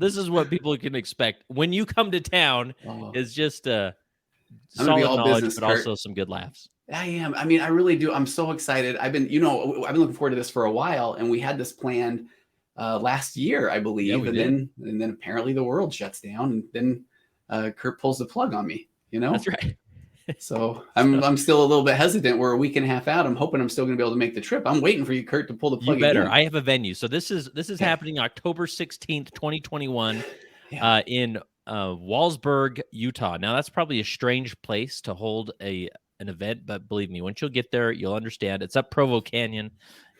This is what people can expect when you come to town. Oh, Is just I'm gonna be solid all knowledge, business, but Kurt. also some good laughs. I am. I mean, I really do. I'm so excited. I've been looking forward to this for a while, and we had this planned last year, I Yeah, believe, we and did. then apparently the world shuts down, and then Kurt pulls the plug on me. That's right. So So I'm still a little bit hesitant. We're a week and a half out. I'm hoping I'm still going to be able to make the trip. I'm waiting for you, Kurt, to pull the you plug better. again. I have a venue. So this is Okay. happening October 16th, 2021, Yeah. in Walsburg, Utah. Now that's probably a strange place to hold an event, but believe me, once you'll get there, you'll understand. It's up Provo Canyon,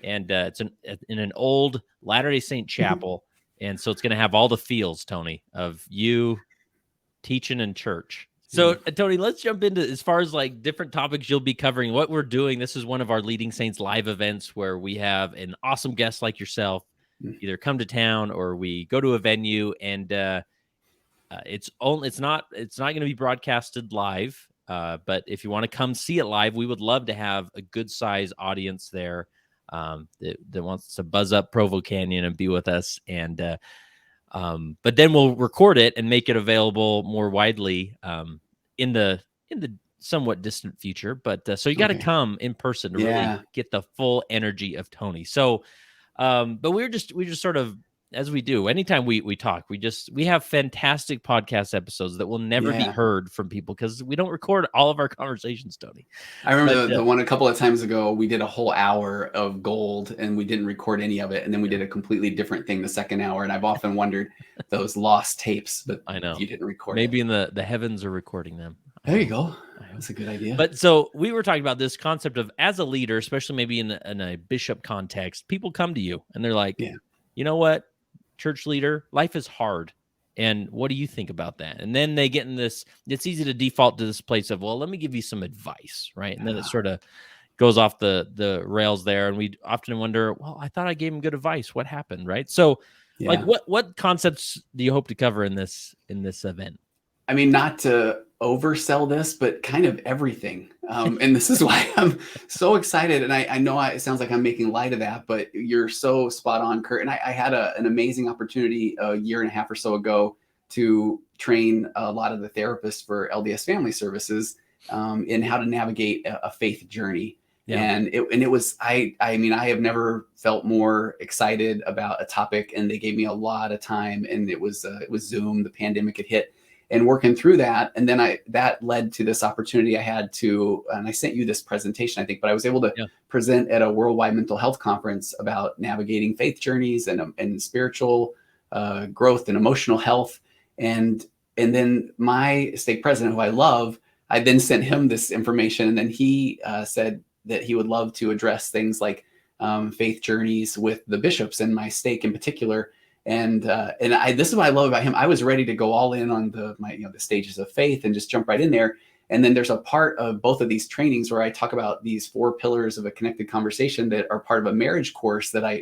and it's in an old Latter-day Saint chapel, and so it's going to have all the feels, Tony, of you teaching in church. So, Tony, let's jump into as far as like different topics you'll be covering, what we're doing. This is one of our Leading Saints live events where we have an awesome guest like yourself either come to town or we go to a venue, and it's not going to be broadcasted live. But if you want to come see it live, we would love to have a good size audience there that wants to buzz up Provo Canyon and be with us. And but then we'll record it and make it available more widely in the somewhat distant future. But so you got to come in person to really get the full energy of Tony. So, but we just sort of, as we do anytime we talk, we have fantastic podcast episodes that will never be heard from people because we don't record all of our conversations, Tony. I remember the one a couple of times ago, we did a whole hour of gold and we didn't record any of it. And then we did a completely different thing the second hour. And I've often wondered those lost tapes, but I know you didn't record Maybe it. in the heavens are recording them. There you go. That's a good idea. But so we were talking about this concept of, as a leader, especially maybe in a bishop context, people come to you and they're like, you know what, church leader, life is hard. And what do you think about that? And then they get in this, it's easy to default to this place of, well, let me give you some advice, right? And then it sort of goes off the rails there. And we often wonder, well, I thought I gave him good advice. What happened, right? So like what concepts do you hope to cover in this event? I mean, not to oversell this, but kind of everything. And this is why I'm so excited. And I know it sounds like I'm making light of that, but you're so spot on, Kurt. And I had an amazing opportunity a year and a half or so ago to train a lot of the therapists for LDS Family Services in how to navigate a faith journey. Yeah. And it was, I mean, I have never felt more excited about a topic, and they gave me a lot of time, and it was Zoom, the pandemic had hit. And working through that, and then that led to this opportunity I had to, and I sent you this presentation, I think, but I was able to present at a worldwide mental health conference about navigating faith journeys and spiritual growth and emotional health. And then my stake president, who I love, I then sent him this information, and then he said that he would love to address things like faith journeys with the bishops and my stake in particular. And this is what I love about him. I was ready to go all in on the stages of faith and just jump right in there. And then there's a part of both of these trainings where I talk about these 4 pillars of a connected conversation that are part of a marriage course that I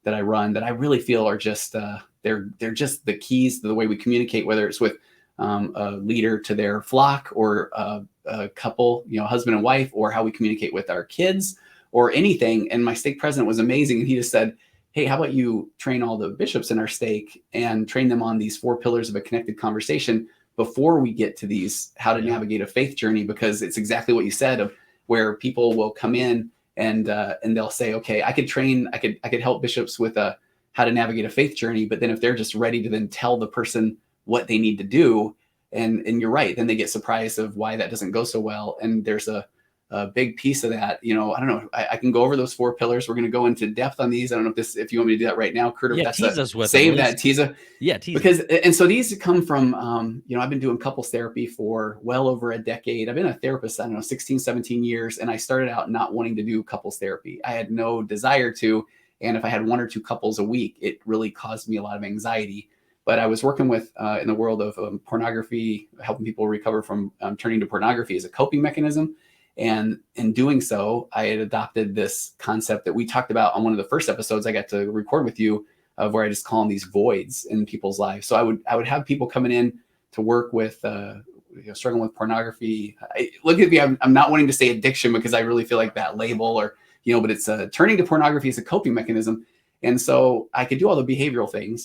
run, that I really feel are just they're just the keys to the way we communicate, whether it's with a leader to their flock or a couple, husband and wife, or how we communicate with our kids or anything. And my stake president was amazing, and he just said, hey, how about you train all the bishops in our stake and train them on these 4 pillars of a connected conversation before we get to these, how to navigate a faith journey, because it's exactly what you said, of where people will come in and they'll say, okay, I could help bishops with how to navigate a faith journey. But then if they're just ready to then tell the person what they need to do, and you're right, then they get surprised of why that doesn't go so well. And there's a big piece of that, I don't know. I can go over those 4 pillars. We're going to go into depth on these. I don't know if you want me to do that right now, Kurt, or if that's save that teaser. Yeah, tease because and so these come from, I've been doing couples therapy for well over a decade. I've been a therapist, 16, 17 years, and I started out not wanting to do couples therapy. I had no desire to, and if I had 1 or 2 couples a week, it really caused me a lot of anxiety. But I was working with in the world of pornography, helping people recover from turning to pornography as a coping mechanism. And in doing so, I had adopted this concept that we talked about on one of the first episodes I got to record with you, of where I just call them these voids in people's lives. So I would have people coming in to work with struggling with pornography. Look at me, I'm not wanting to say addiction because I really feel like that label, or but it's turning to pornography as a coping mechanism. And so I could do all the behavioral things,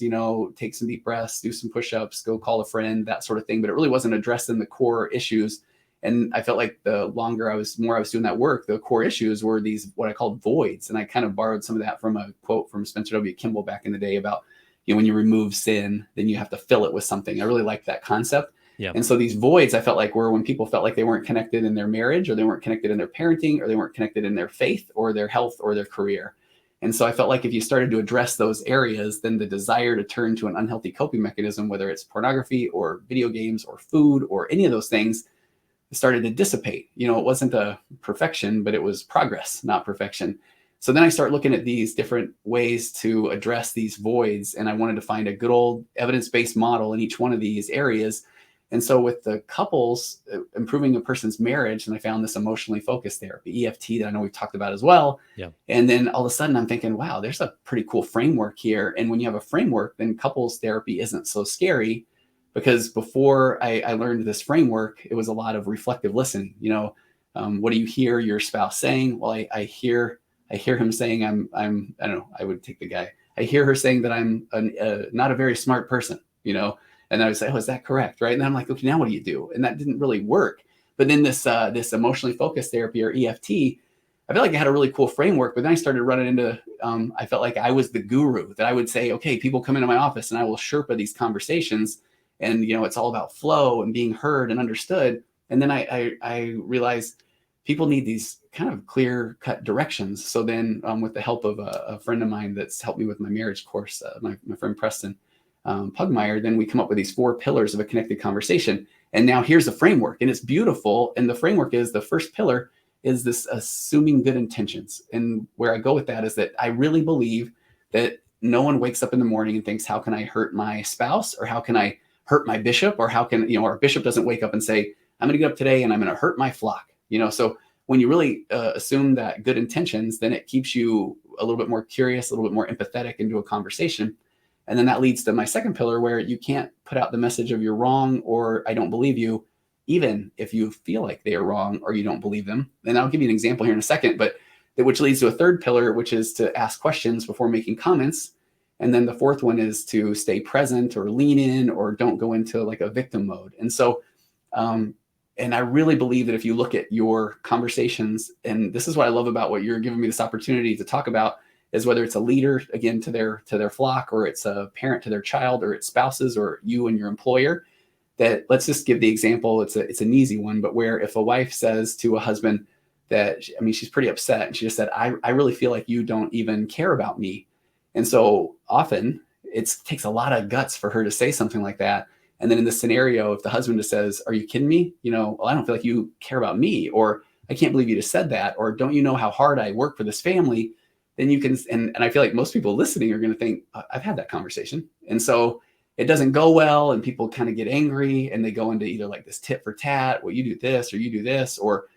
take some deep breaths, do some push-ups, go call a friend, that sort of thing. But it really wasn't addressing the core issues. And I felt like the longer I was doing that work, the core issues were these, what I called voids. And I kind of borrowed some of that from a quote from Spencer W. Kimball back in the day about, when you remove sin, then you have to fill it with something. I really liked that concept. Yeah. And so these voids, I felt like, were when people felt like they weren't connected in their marriage, or they weren't connected in their parenting, or they weren't connected in their faith or their health or their career. And so I felt like if you started to address those areas, then the desire to turn to an unhealthy coping mechanism, whether it's pornography or video games or food or any of those things, started to dissipate. It wasn't a perfection, but it was progress, not perfection. So then I start looking at these different ways to address these voids. And I wanted to find a good old evidence-based model in each one of these areas. And so with the couples, improving a person's marriage, and I found this emotionally focused therapy, EFT, that I know we've talked about as well. Yeah. And then all of a sudden I'm thinking, wow, there's a pretty cool framework here. And when you have a framework, then couples therapy isn't so scary, because before I learned this framework, it was a lot of reflective listening. What do you hear your spouse saying? Well, I hear him saying, I don't know, I would take the guy. I hear her saying that I'm not a very smart person, and I would say, oh, is that correct? Right. And then I'm like, okay, now what do you do? And that didn't really work. But then this emotionally focused therapy, or EFT, I felt like I had a really cool framework, but then I started running into, I felt like I was the guru, that I would say, okay, people come into my office and I will Sherpa these conversations, and, it's all about flow and being heard and understood. And then I realized people need these kind of clear cut directions. So then with the help of a friend of mine that's helped me with my marriage course, my friend Preston Pugmire, then we come up with these 4 pillars of a connected conversation. And now here's the framework, and it's beautiful. And the framework is, the first pillar is this assuming good intentions. And where I go with that is that I really believe that no one wakes up in the morning and thinks, how can I hurt my spouse? Or how can I hurt my bishop? Or how can, our bishop doesn't wake up and say, I'm going to get up today and I'm going to hurt my flock. So when you really assume that good intentions, then it keeps you a little bit more curious, a little bit more empathetic into a conversation. And then that leads to my second pillar, where you can't put out the message of you're wrong or I don't believe you, even if you feel like they are wrong or you don't believe them. And I'll give you an example here in a second, but which leads to a third pillar, which is to ask questions before making comments. And then the fourth one is to stay present or lean in, or don't go into like a victim mode. And so, and I really believe that if you look at your conversations, and this is what I love about what you're giving me this opportunity to talk about, is whether it's a leader, again, to their flock, or it's a parent to their child, or it's spouses, or you and your employer, that, let's just give the example. It's an easy one, but where if a wife says to a husband that, she's pretty upset, and she just said, I really feel like you don't even care about me. And so often it takes a lot of guts for her to say something like that. And then in this scenario, if the husband just says, are you kidding me? Well, I don't feel like you care about me, or I can't believe you just said that, or don't you know how hard I work for this family? Then you can, and I feel like most people listening are going to think, I've had that conversation. And so it doesn't go well, and people kind of get angry, and they go into either like this tit for tat, well, you do this or you do this, or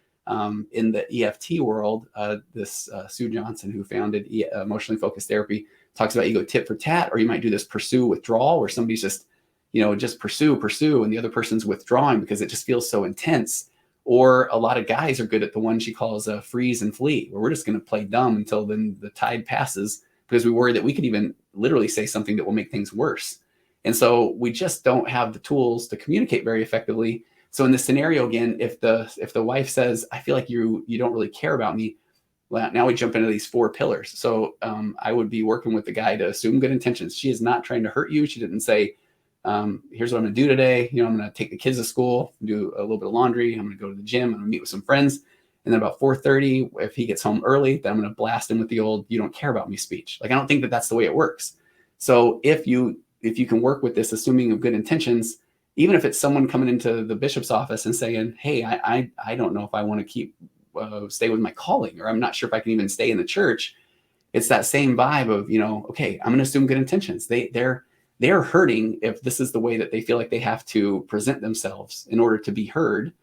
in the EFT world, this Sue Johnson, who founded emotionally focused therapy, talks about you go tit for tat, or you might do this pursue withdrawal, where somebody's just, just pursue, and the other person's withdrawing because it just feels so intense. Or a lot of guys are good at the one she calls a freeze and flee, where we're just going to play dumb until then the tide passes, because we worry that we could even literally say something that will make things worse. And so we just don't have the tools to communicate very effectively. So in this scenario, again, if the wife says, I feel like you don't really care about me, well, now we jump into these 4 pillars. So I would be working with the guy to assume good intentions. She is not trying to hurt you. She didn't say, here's what I'm going to do today. I'm going to take the kids to school, do a little bit of laundry. I'm going to go to the gym. I'm going to meet with some friends. And then about 4:30, if he gets home early, then I'm going to blast him with the old, you don't care about me speech. Like, I don't think that that's the way it works. So if you can work with this assuming of good intentions, even if it's someone coming into the bishop's office and saying, hey, I don't know if I want to keep stay with my calling, or I'm not sure if I can even stay in the church. It's that same vibe of, okay, I'm going to assume good intentions. They're hurting if this is the way that they feel like they have to present themselves in order to be heard.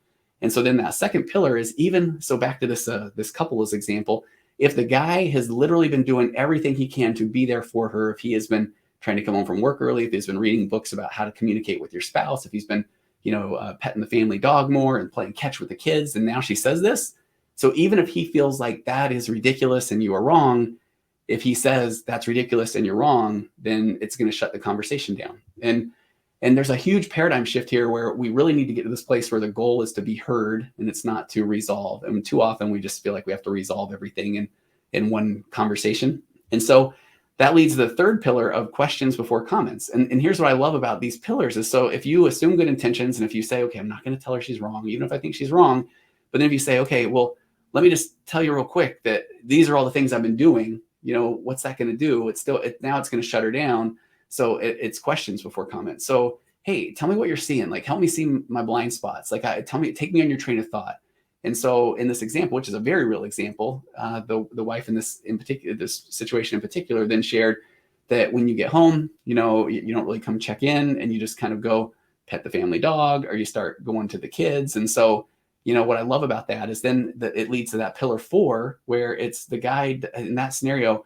And so then that second pillar is, even so, back to this couple as example, if the guy has literally been doing everything he can to be there for her, if he has been trying to come home from work early, if he's been reading books about how to communicate with your spouse, if he's been, petting the family dog more and playing catch with the kids, and now she says this. So even if he feels like that is ridiculous and you are wrong, if he says that's ridiculous and you're wrong, then it's going to shut the conversation down. And there's a huge paradigm shift here where we really need to get to this place where the goal is to be heard and it's not to resolve. And too often we just feel like we have to resolve everything in one conversation. And so that leads to the third pillar of questions before comments. And here's what I love about these pillars is, so if you assume good intentions and if you say, okay, I'm not going to tell her she's wrong, even if I think she's wrong, but then if you say, okay, well, let me just tell you real quick that these are all the things I've been doing, what's that going to do? Now it's going to shut her down. So it's questions before comments. So, hey, tell me what you're seeing. Like, help me see my blind spots. Like, take me on your train of thought. And so in this example, which is a very real example, the wife in this situation in particular, then shared that when you get home, you don't really come check in and you just kind of go pet the family dog or you start going to the kids. And so, what I love about that is then it leads to that pillar 4, where it's the guy in that scenario,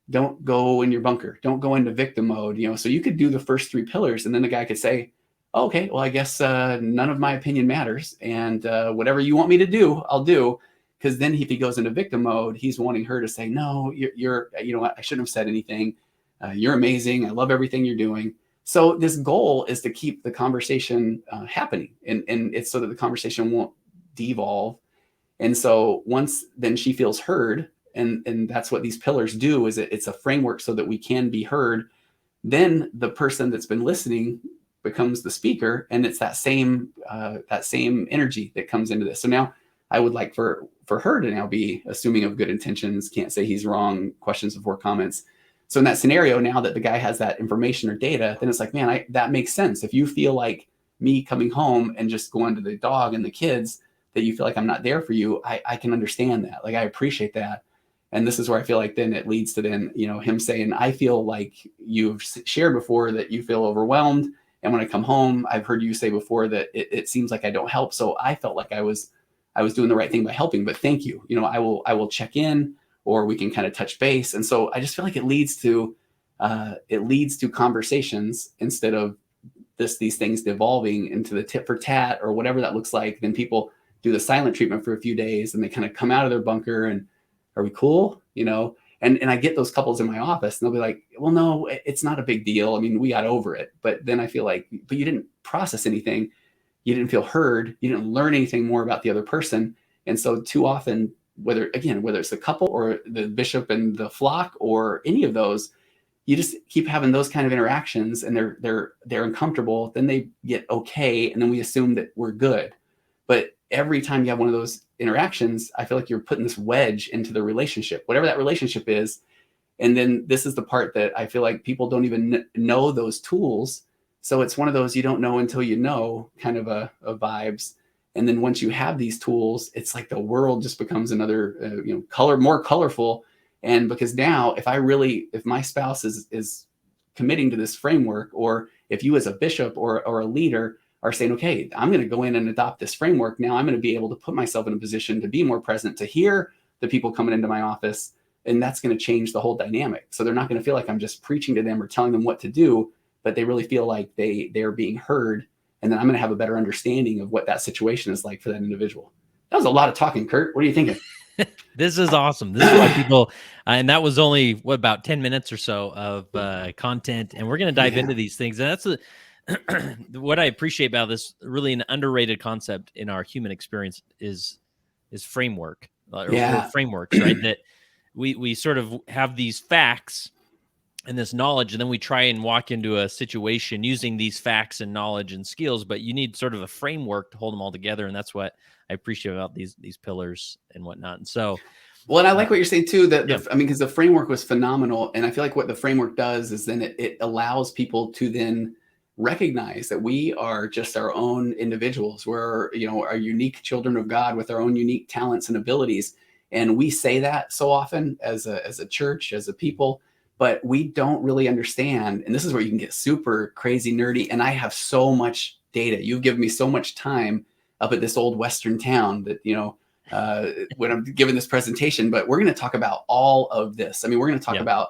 don't go in your bunker, don't go into victim mode, so you could do the first 3 pillars and then the guy could say, oh, okay, well, I guess none of my opinion matters. And whatever you want me to do, I'll do. Because then if he goes into victim mode, he's wanting her to say, no, you're I shouldn't have said anything. You're amazing. I love everything you're doing. So this goal is to keep the conversation happening. And it's so that the conversation won't devolve. And so once then she feels heard, and that's what these pillars do, is it's a framework so that we can be heard. Then the person that's been listening becomes the speaker, and it's that same energy that comes into this. So now I would like for her to now be assuming of good intentions, can't say he's wrong, questions before comments. So in that scenario, now that the guy has that information or data, then it's like, man, that makes sense. If you feel like me coming home and just going to the dog and the kids, that you feel like I'm not there for you, I can understand that. Like, I appreciate that. And this is where I feel like then it leads to then, him saying, I feel like you've shared before that you feel overwhelmed. And when I come home, I've heard you say before that it seems like I don't help. So I felt like I was doing the right thing by helping, but thank you. I will check in, or we can kind of touch base. And so I just feel like it leads to conversations instead of these things devolving into the tit for tat or whatever that looks like. Then people do the silent treatment for a few days and they kind of come out of their bunker and, are we cool? And I get those couples in my office and they'll be like, well, no, it's not a big deal. I mean, we got over it. But then I feel like, but you didn't process anything. You didn't feel heard. You didn't learn anything more about the other person. And so too often, whether it's the couple or the bishop and the flock or any of those, you just keep having those kind of interactions and they're uncomfortable. Then they get okay. And then we assume that we're good. But every time you have one of those interactions, I feel like you're putting this wedge into the relationship, whatever that relationship is. And then this is the part that I feel like people don't even know those tools. So it's one of those you don't know until you know kind of a vibes. And then once you have these tools, it's like the world just becomes another, more colorful. And because now if my spouse is committing to this framework, or if you as a bishop or a leader are saying, okay, I'm going to go in and adopt this framework. Now I'm going to be able to put myself in a position to be more present, to hear the people coming into my office. And that's going to change the whole dynamic. So they're not going to feel like I'm just preaching to them or telling them what to do, but they really feel like they're being heard. And then I'm going to have a better understanding of what that situation is like for that individual. That was a lot of talking, Kurt. What are you thinking? This is awesome. This is why people, and that was only about 10 minutes or so of content. And we're going to dive into these things. And that's what I appreciate about this, really an underrated concept in our human experience is framework or frameworks, right? That we sort of have these facts and this knowledge, and then we try and walk into a situation using these facts and knowledge and skills, but you need sort of a framework to hold them all together. And that's what I appreciate about these pillars and whatnot. And so, well, and I like what you're saying too, because the framework was phenomenal. And I feel like what the framework does is then it allows people to then recognize that we are just our own individuals. We're, our unique children of God with our own unique talents and abilities. And we say that so often as a church, as a people, but we don't really understand. And this is where you can get super crazy nerdy. And I have so much data. You've given me so much time up at this old Western town that, when I'm giving this presentation, but we're going to talk about all of this. I mean, we're going to talk about,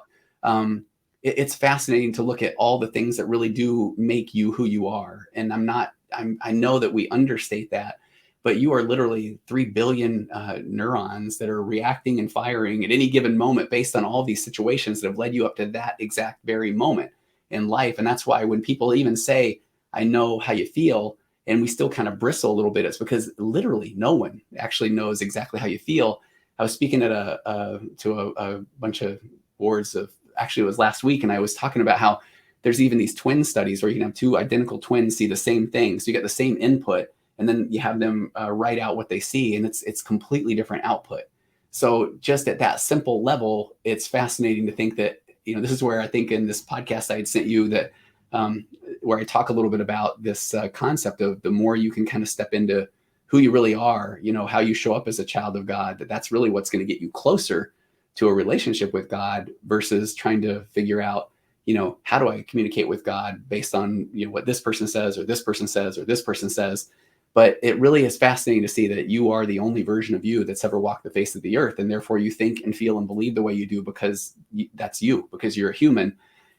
it's fascinating to look at all the things that really do make you who you are. And I know that we understate that, but you are literally 3 billion neurons that are reacting and firing at any given moment based on all these situations that have led you up to that exact very moment in life. And that's why when people even say, I know how you feel, and we still kind of bristle a little bit, it's because literally no one actually knows exactly how you feel. I was speaking at a bunch of boards of, actually it was last week, and I was talking about how there's even these twin studies where you can have two identical twins see the same thing. So you get the same input, and then you have them write out what they see, and it's completely different output. So just at that simple level, it's fascinating to think that, this is where I think in this podcast I had sent you that where I talk a little bit about this concept of the more you can kind of step into who you really are, how you show up as a child of God, that's really what's going to get you closer to a relationship with God versus trying to figure out, how do I communicate with God based on, what this person says or this person says or this person says. But it really is fascinating to see that you are the only version of you that's ever walked the face of the earth. And therefore you think and feel and believe the way you do because that's you, because you're a human.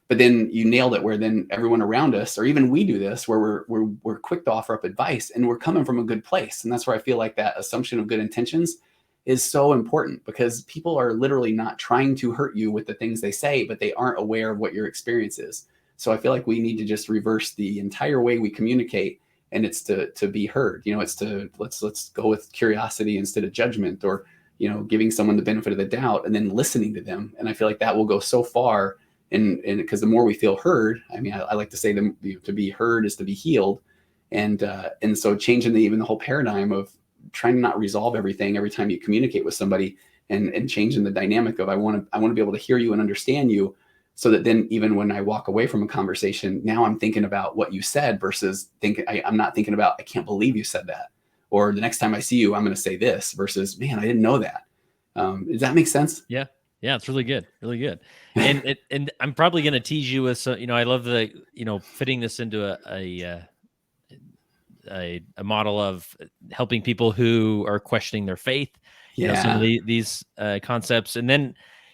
But then you nailed it where then everyone around us, or even we do this, where we're quick to offer up advice and we're coming from a good place. And that's where I feel like that assumption of good intentions is so important, because people are literally not trying to hurt you with the things they say, but they aren't aware of what your experience is. So I feel like we need to just reverse the entire way we communicate, and it's to be heard. It's to let's go with curiosity instead of judgment, or giving someone the benefit of the doubt and then listening to them. And I feel like that will go so far. And because the more we feel heard, I like to say to be heard is to be healed. And so changing even the whole paradigm of trying to not resolve everything every time you communicate with somebody, and changing the dynamic of I want to be able to hear you and understand you, so that then even when I walk away from a conversation, now I'm thinking about what you said versus I'm not thinking about, I can't believe you said that. Or the next time I see you, I'm going to say this versus, man, I didn't know that. Does that make sense? Yeah. Yeah, it's really good, really good. And I'm probably going to tease you with some, I love the, fitting this into a model of helping people who are questioning their faith, some of these concepts. And then,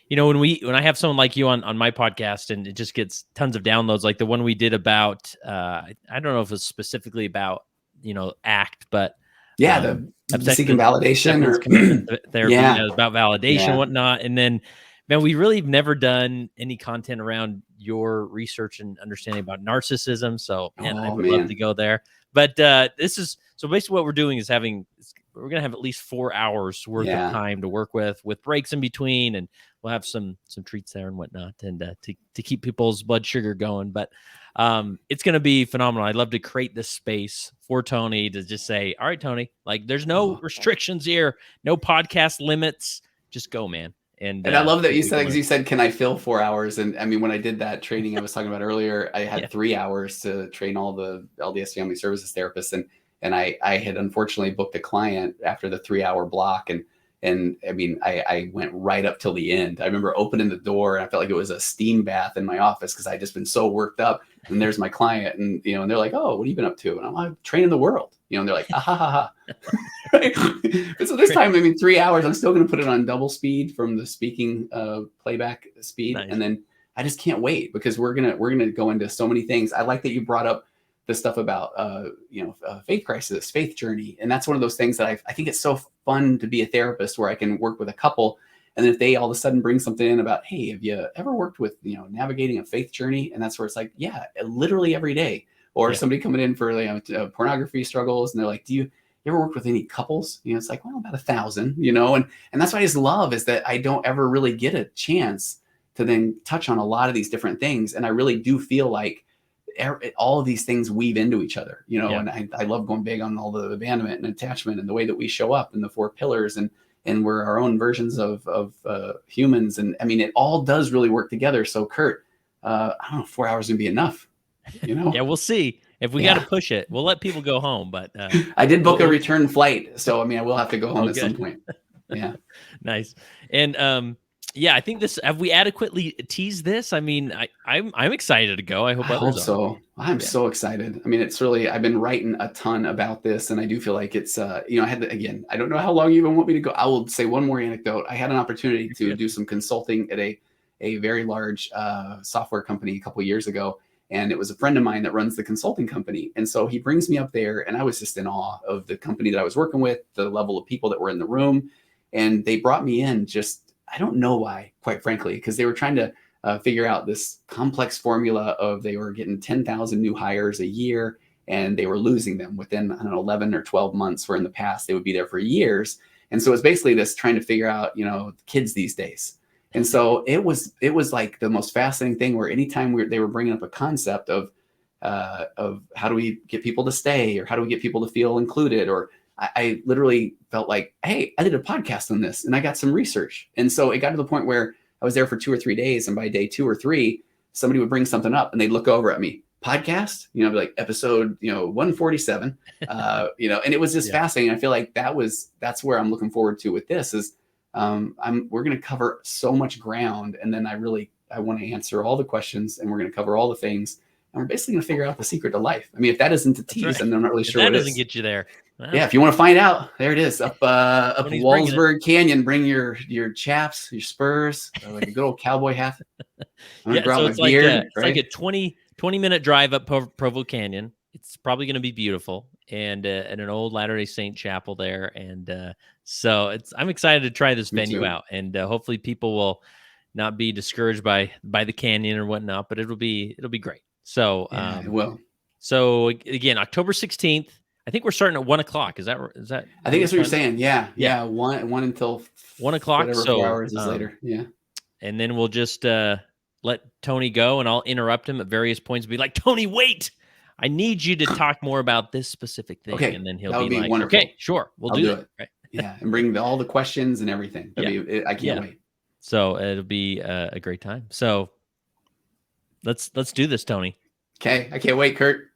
when I have someone like you on my podcast and it just gets tons of downloads, like the one we did about, I don't know if it's specifically about, ACT, but the seeking validation or commitment therapy, about validation and Yeah. whatnot. And then, man, we really have never done any content around your research and understanding about narcissism. So, man, I would love to go there. But this is, so basically what we're doing is we're going to have at least 4 hours worth of time to work with breaks in between, and we'll have some treats there and whatnot, and to keep people's blood sugar going. But it's going to be phenomenal. I'd love to create this space for Tony to just say, all right, Tony, like there's no restrictions here, no podcast limits, just go, man. And I love that you said, because you said, can I fill 4 hours? And when I did that training I was talking about earlier, I had 3 hours to train all the LDS family services therapists. And I had unfortunately booked a client after the 3-hour block. And I went right up till the end. I remember opening the door and I felt like it was a steam bath in my office, because I'd just been so worked up. And there's my client, and and they're like, "Oh, what have you been up to?" And I'm training the world. And they're like, "Ah ha ha ha." Right? But so this time, 3 hours, I'm still going to put it on double speed from the speaking playback speed. Nice. And then I just can't wait, because we're gonna go into so many things. I like that you brought up the stuff about faith crisis, faith journey, and that's one of those things that I think it's so fun to be a therapist where I can work with a couple, and if they all of a sudden bring something in about, hey, have you ever worked with navigating a faith journey? And that's where it's like, yeah, literally every day. Or somebody coming in for pornography struggles, and they're like, do you ever worked with any couples? It's like, well, about 1,000, and that's what I just love, is that I don't ever really get a chance to then touch on a lot of these different things. And I really do feel like all of these things weave into each other, and I love going big on all the abandonment and attachment and the way that we show up in the 4 pillars, and we're our own versions of humans. And it all does really work together. So Kurt, I don't know, 4 hours would be enough, Yeah, we'll see. If we got to push it, we'll let people go home. But I did book a return flight, so I will have to go home at some point. Yeah. Nice. And I think this, have we adequately teased this? I'm excited to go. I hope so. I'm so excited. It's really, I've been writing a ton about this, and I do feel like it's I had to, again, I don't know how long you even want me to go. I will say one more anecdote. I had an opportunity to do some consulting at a very large software company a couple of years ago. And it was a friend of mine that runs the consulting company. And so he brings me up there, and I was just in awe of the company that I was working with, the level of people that were in the room. And they brought me in just, I don't know why, quite frankly, because they were trying to figure out this complex formula of they were getting 10,000 new hires a year, and they were losing them within, I don't know, 11 or 12 months, where in the past they would be there for years. And so it's basically this trying to figure out, kids these days. And so it was like the most fascinating thing, where anytime they were bringing up a concept of how do we get people to stay, or how do we get people to feel included, or I literally felt like, hey, I did a podcast on this and I got some research. And so it got to the point where I was there for 2 or 3 days, and by day 2 or 3, somebody would bring something up and they'd look over at me, podcast, be like episode, 147, and it was just fascinating. I feel like that's where I'm looking forward to with this is, we're going to cover so much ground, and then I want to answer all the questions, and we're going to cover all the things, and we're basically going to figure out the secret to life. I mean, if that isn't a tease, then I'm not really sure that what doesn't is. get you there. Well, yeah, if you want to find out, there it is, up Walsburg Canyon. Bring your chaps, your spurs, like a good old cowboy hat. I'm gonna grab my beard. It's like a 20-minute drive up Provo Canyon. It's probably going to be beautiful, and an old Latter-day Saint chapel there, and so I'm excited to try this venue out, and hopefully people will not be discouraged by the canyon or whatnot, but it'll be great. So it will. So again, October 16th. I think we're starting at 1:00. Is that? I think that's what you're saying. Yeah. One until 1:00. Whatever 4 hours is later. Yeah. And then we'll just let Tony go, and I'll interrupt him at various points and be like, Tony, wait, I need you to talk more about this specific thing. Okay. And then he'll be like, wonderful. Okay, sure, we'll do it. Right. Yeah, and bring all the questions and everything. I can't wait. So it'll be a great time. So let's do this, Tony. Okay, I can't wait, Kurt.